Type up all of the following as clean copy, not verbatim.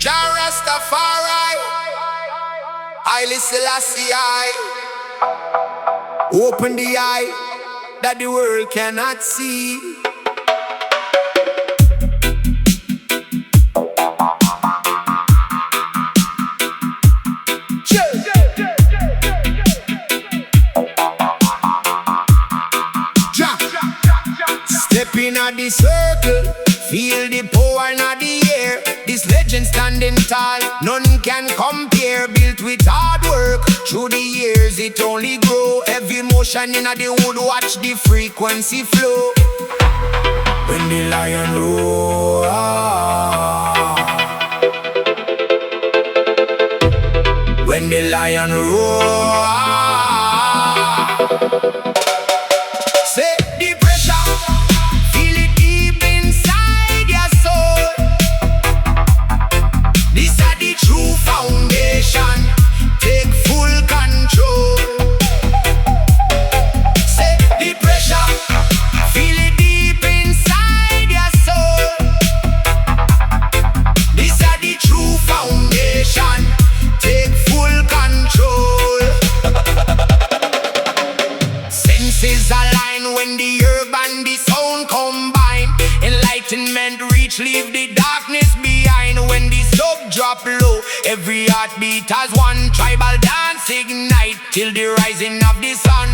Jah Rastafari, Haile Selassie I. Open the eye that the world cannot see. Step in at the circle, feel the power in the air. This legend standing tall, none can compare. Built with hard work, through the years it only grow. Every motion in the wood, watch the frequency flow. When the lion roar, when the lion roar, say the pressure, feel it deep inside your soul. This is the true foundation, take full control. Say the pressure, feel it deep inside your soul. This is the true foundation, take full control. Senses align when the herb and the sound combine. Enlightenment reach, leave the darkness behind. When the sub drop low, every heartbeat has one. Tribal dance ignite till the rising of the sun.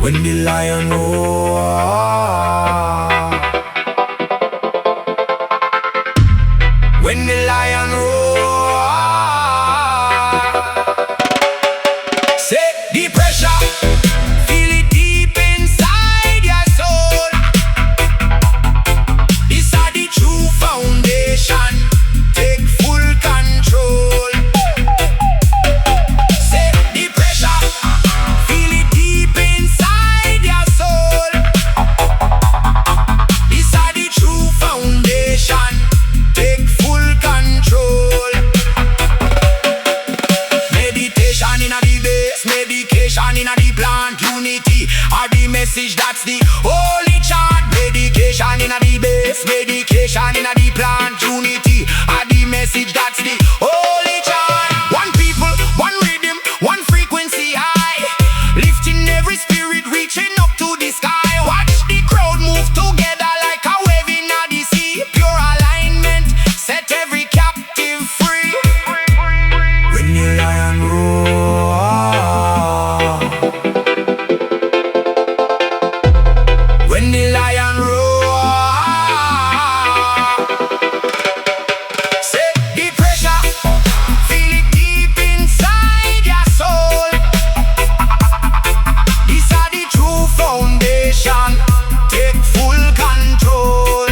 When the lion roar, when the lion roar, say the pressure, feel it deep inside your soul. This is the true foundation, take full control. Say the pressure, feel it deep inside your soul. This is the true foundation, take full control. Meditation in a the base, medication in a the plant. Unity are the message, that's the holy chant. Medication in a the base, medication in a the plant. Unity are the message, that's the holy chant. One people, one rhythm, one frequency high, lifting every spirit, reaching up to the sky. Watch the crowd move together like a wave in the sea. Pure alignment, set every captive free. When the lion roar, when the lion roar, say the pressure, feel it deep inside your soul. This is the true foundation, take full control.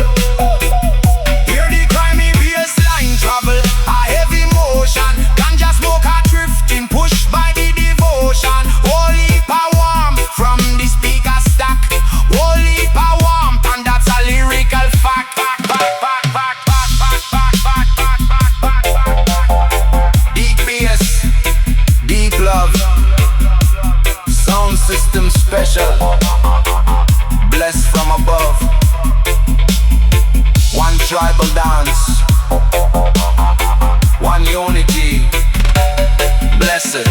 Hear the grimy bassline travel, a heavy motion. Ganja smoke a drifting, pushed by the devotion. Holy power from the speaker stack, holy power, and that's a lyrical fact. Deep bass, deep love, sound system special, blessed from above. One tribal dance, one unity, blessed.